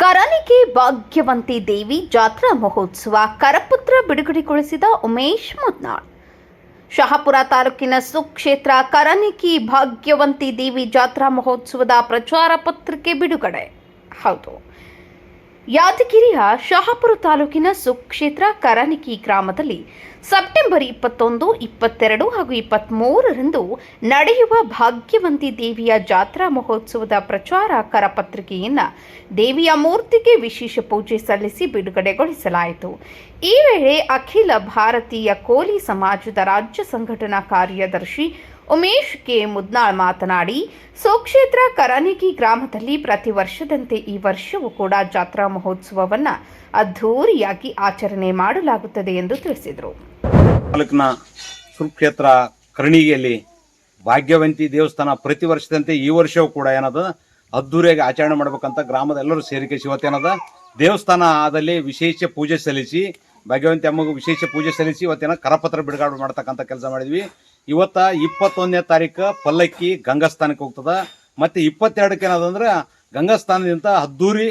ಕರನಿಗೆ ಭಾಗ್ಯವಂತಿ ದೇವಿ ಜಾತ್ರಾ ಮಹೋತ್ಸವ ಕರಪತ್ರ ಬಿಡುಗಡೆಗೊಳಿಸಿದ ಉಮೇಶ್ ಮುದ್ನಾಳ್. ಶಹಾಪುರ ತಾಲೂಕಿನ ಸುಕ್ಷೇತ್ರ ಕರನಿಕಿ ಭಾಗ್ಯವಂತಿ ದೇವಿ ಜಾತ್ರಾ ಮಹೋತ್ಸವದ ಪ್ರಚಾರ ಪತ್ರಿಕೆ ಬಿಡುಗಡೆ. ಹೌದು, ಯಾದಗಿರಿಯ ಶಹಾಪುರ ತಾಲೂಕಿನ ಸುಕ್ಷೇತ್ರ ಕರನಿಕಿ ಗ್ರಾಮದಲ್ಲಿ ಸೆಪ್ಟೆಂಬರ್ 21, 22 ಹಾಗೂ 23ರಂದು ನಡೆಯುವ ಭಾಗ್ಯವಂತಿ ದೇವಿಯ ಜಾತ್ರಾ ಮಹೋತ್ಸವದ ಪ್ರಚಾರ ಕರಪತ್ರಿಕೆಯನ್ನು ದೇವಿಯ ಮೂರ್ತಿಗೆ ವಿಶೇಷ ಪೂಜೆ ಸಲ್ಲಿಸಿ ಬಿಡುಗಡೆಗೊಳಿಸಲಾಯಿತು. ಈ ವೇಳೆ ಅಖಿಲ ಭಾರತೀಯ ಕೋಲಿ ಸಮಾಜದ ರಾಜ್ಯ ಸಂಘಟನಾ ಕಾರ್ಯದರ್ಶಿ ಉಮೇಶ್ ಕೆ ಮುದ್ನಾಳ್ ಮಾತನಾಡಿ, ಸುಕ್ಷೇತ್ರ ಕರನಿಕಿ ಗ್ರಾಮದಲ್ಲಿ ಪ್ರತಿ ವರ್ಷದಂತೆ ಈ ವರ್ಷವೂ ಕೂಡ ಜಾತ್ರಾ ಮಹೋತ್ಸವವನ್ನು ಅದ್ಧೂರಿಯಾಗಿ ಆಚರಣೆ ಮಾಡಲಾಗುತ್ತದೆ ಎಂದು ತಿಳಿಸಿದರು. ತಾಲೂಕಿನ ಸುಕ್ಷೇತ್ರ ಕರಣಿಗೆಯಲ್ಲಿ ಭಾಗ್ಯವಂತಿ ದೇವಸ್ಥಾನ ಪ್ರತಿ ವರ್ಷದಂತೆ ಈ ವರ್ಷವೂ ಕೂಡ ಏನದ ಅದ್ದೂರಿಯಾಗಿ ಆಚರಣೆ ಮಾಡ್ಬೇಕಂತ ಗ್ರಾಮದ ಎಲ್ಲರೂ ಸೇರಿಕೆ ಇವತ್ತೇನದ ದೇವಸ್ಥಾನ ಆದಲ್ಲಿ ವಿಶೇಷ ಪೂಜೆ ಸಲ್ಲಿಸಿ ಭಾಗ್ಯವಂತಿ ಅಮ್ಮಗೂ ವಿಶೇಷ ಪೂಜೆ ಸಲ್ಲಿಸಿ ಇವತ್ತೇನ ಕರಪತ್ರ ಬಿಡುಗಡೆ ಮಾಡ್ತಕ್ಕಂಥ ಕೆಲಸ ಮಾಡಿದ್ವಿ. ಇವತ್ತ 21ನೇ ತಾರೀಕು ಪಲ್ಲಕ್ಕಿ ಗಂಗಾಸ್ಥಾನಕ್ಕೆ ಹೋಗ್ತದ. ಮತ್ತೆ 22ಕ್ಕೆ ಏನದಂದ್ರೆ ಗಂಗಾಸ್ಥಾನದಿಂದ ಅದ್ದೂರಿ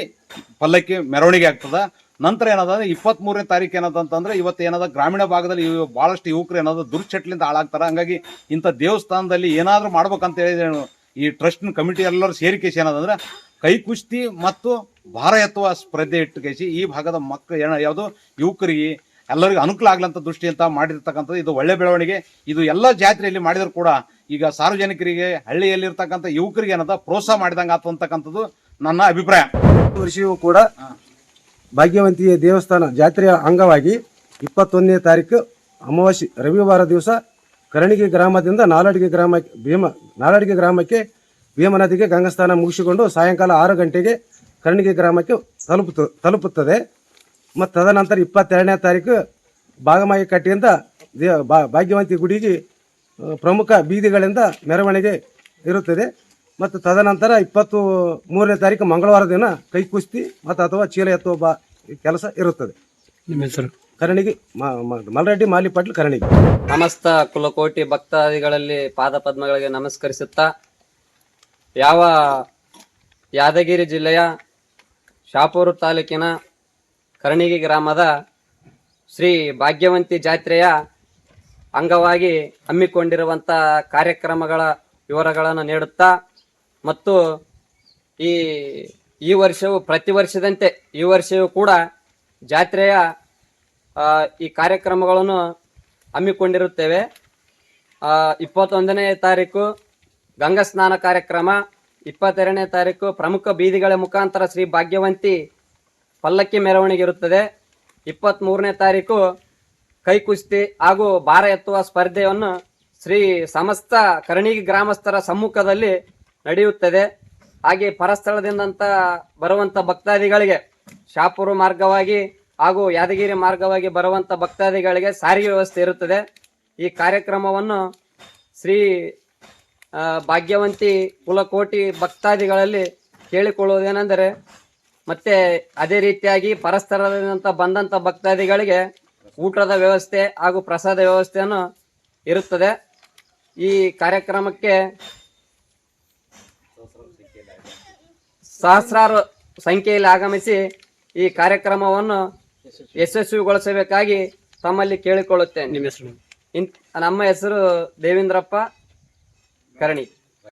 ಪಲ್ಲಕ್ಕಿ ಮೆರವಣಿಗೆ ಆಗ್ತದ. ನಂತರ ಏನದಂದ್ರೆ 23ನೇ ತಾರೀಕು ಏನದಂತಂದ್ರೆ ಇವತ್ತು ಏನದ ಗ್ರಾಮೀಣ ಭಾಗದಲ್ಲಿ ಬಹಳಷ್ಟು ಯುವಕರು ಏನದ ದುರ್ಚಟ್ಲಿಂದ ಹಾಳಾಗ್ತಾರ. ಹಂಗಾಗಿ ಇಂಥ ದೇವಸ್ಥಾನದಲ್ಲಿ ಏನಾದರೂ ಮಾಡ್ಬೇಕಂತ ಹೇಳಿ ಈ ಟ್ರಸ್ಟ್ ಕಮಿಟಿ ಎಲ್ಲರೂ ಸೇರಿಕೇಸಿ ಏನದಂದ್ರೆ ಕೈ ಕುಸ್ತಿ ಮತ್ತು ಭಾರ ಎತ್ತುವ ಸ್ಪರ್ಧೆ ಇಟ್ಟುಕೇಸಿ ಈ ಭಾಗದ ಮಕ್ಕಳು ಯಾವುದು ಯುವಕರಿಗೆ ಎಲ್ಲರಿಗೂ ಅನುಕೂಲ ಆಗ್ಲಂತ ದೃಷ್ಟಿಯಿಂದ ಮಾಡಿರ್ತಕ್ಕಂಥದ್ದು ಇದು ಒಳ್ಳೆ ಬೆಳವಣಿಗೆ. ಇದು ಎಲ್ಲ ಜಾತ್ರೆಯಲ್ಲಿ ಮಾಡಿದ್ರು ಕೂಡ ಈಗ ಸಾರ್ವಜನಿಕರಿಗೆ ಹಳ್ಳಿಯಲ್ಲಿರ್ತಕ್ಕಂಥ ಯುವಕರಿಗೆ ಏನದ ಪ್ರೋತ್ಸಾಹ ಮಾಡಿದಂಗೆ ಆತು ಅಂತಕ್ಕಂಥದ್ದು ನನ್ನ ಅಭಿಪ್ರಾಯ. ವರ್ಷವೂ ಕೂಡ ಭಾಗ್ಯವಂತಿಯ ದೇವಸ್ಥಾನ ಜಾತ್ರೆಯ ಅಂಗವಾಗಿ 21ನೇ ತಾರೀಕು ಅಮಾವಾಸ್ಯೆ ರವಿವಾರ ದಿವಸ ಕರಣಿಗೆ ಗ್ರಾಮದಿಂದ ನಾಲಡಿಗೆ ಗ್ರಾಮಕ್ಕೆ ಭೀಮ ನದಿಗೆ ಗಂಗಾಸ್ಥಾನ ಮುಗಿಸಿಕೊಂಡು ಸಾಯಂಕಾಲ 6 ಗಂಟೆಗೆ ಕರಣಿಗೆ ಗ್ರಾಮಕ್ಕೆ ತಲುಪುತ್ತದೆ. ಮತ್ತು ತದನಂತರ 22ನೇ ತಾರೀಕು ಭಾಗಮಾಯಿ ಕಟ್ಟಿಯಿಂದ ಭಾಗ್ಯವಂತಿ ಗುಡಿಗೆ ಪ್ರಮುಖ ಬೀದಿಗಳಿಂದ ಮೆರವಣಿಗೆ ಇರುತ್ತದೆ. ಮತ್ತು ತದನಂತರ 23ನೇ ತಾರೀಕು ಮಂಗಳವಾರ ದಿನ ಕೈ ಕುಸ್ತಿ ಮತ್ತು ಅಥವಾ ಚೀಲ ಎತ್ತುವ ಕೆಲಸ ಇರುತ್ತದೆ. ನಿಮ್ಮ ಹೆಸರು? ಕರಣಿಗೆ ಮಲ್ರೆಡ್ಡಿ ಮಾಲಿಪಾಟ್ಲು ಕರಣಿಗೆ. ಸಮಸ್ತ ಕುಲಕೋಟಿ ಭಕ್ತಾದಿಗಳಲ್ಲಿ ಪಾದ ಪದ್ಮಗಳಿಗೆ ನಮಸ್ಕರಿಸುತ್ತಾ, ಯಾವ ಯಾದಗಿರಿ ಜಿಲ್ಲೆಯ ಶಹಾಪುರ ತಾಲೂಕಿನ ಕರಣಿಗೆ ಗ್ರಾಮದ ಶ್ರೀ ಭಾಗ್ಯವಂತಿ ಜಾತ್ರೆಯ ಅಂಗವಾಗಿ ಹಮ್ಮಿಕೊಂಡಿರುವಂಥ ಕಾರ್ಯಕ್ರಮಗಳ ವಿವರಗಳನ್ನು ನೀಡುತ್ತಾ ಮತ್ತು ಈ ವರ್ಷವೂ ಪ್ರತಿ ವರ್ಷದಂತೆ ಈ ವರ್ಷವೂ ಕೂಡ ಜಾತ್ರೆಯ ಈ ಕಾರ್ಯಕ್ರಮಗಳನ್ನು ಹಮ್ಮಿಕೊಂಡಿರುತ್ತೇವೆ. 21ನೇ ತಾರೀಕು ಗಂಗಾ ಸ್ನಾನ ಕಾರ್ಯಕ್ರಮ, 22ನೇ ತಾರೀಕು ಪ್ರಮುಖ ಬೀದಿಗಳ ಮುಖಾಂತರ ಶ್ರೀ ಭಾಗ್ಯವಂತಿ ಪಲ್ಲಕ್ಕಿ ಮೆರವಣಿಗೆ ಇರುತ್ತದೆ. 23ನೇ ತಾರೀಕು ಕೈ ಕುಸ್ತಿ ಹಾಗೂ ಭಾರ ಎತ್ತುವ ಸ್ಪರ್ಧೆಯನ್ನು ಶ್ರೀ ಸಮಸ್ತ ಕರಣಿಗೆ ಗ್ರಾಮಸ್ಥರ ಸಮ್ಮುಖದಲ್ಲಿ ನಡೆಯುತ್ತದೆ. ಹಾಗೆ ಪರಸ್ಥಳದಿಂದ ಬರುವಂಥ ಭಕ್ತಾದಿಗಳಿಗೆ ಶಹಾಪುರ ಮಾರ್ಗವಾಗಿ ಹಾಗೂ ಯಾದಗಿರಿ ಮಾರ್ಗವಾಗಿ ಬರುವಂಥ ಭಕ್ತಾದಿಗಳಿಗೆ ಸಾರಿಗೆ ವ್ಯವಸ್ಥೆ ಇರುತ್ತದೆ. ಈ ಕಾರ್ಯಕ್ರಮವನ್ನು ಶ್ರೀ ಭಾಗ್ಯವಂತಿ ಕುಲಕೋಟಿ ಭಕ್ತಾದಿಗಳಲ್ಲಿ ಕೇಳಿಕೊಳ್ಳುವುದೇನೆಂದರೆ, ಮತ್ತೆ ಅದೇ ರೀತಿಯಾಗಿ ಪರಸ್ಥಳದಿಂದ ಬಂದಂಥ ಭಕ್ತಾದಿಗಳಿಗೆ ಊಟದ ವ್ಯವಸ್ಥೆ ಹಾಗೂ ಪ್ರಸಾದ ವ್ಯವಸ್ಥೆಯನ್ನು ಇರುತ್ತದೆ. ಈ ಕಾರ್ಯಕ್ರಮಕ್ಕೆ ಸಹಸ್ರಾರು ಸಂಖ್ಯೆಯಲ್ಲಿ ಆಗಮಿಸಿ ಈ ಕಾರ್ಯಕ್ರಮವನ್ನು ಯಶಸ್ವಿಗೊಳಿಸಬೇಕಾಗಿ ತಮ್ಮಲ್ಲಿ ಕೇಳಿಕೊಳ್ಳುತ್ತೇನೆ. ನಿಮ್ಮ ಹೆಸರು? ನಮ್ಮ ಹೆಸರು ದೇವೇಂದ್ರಪ್ಪ ಕರಣಿ.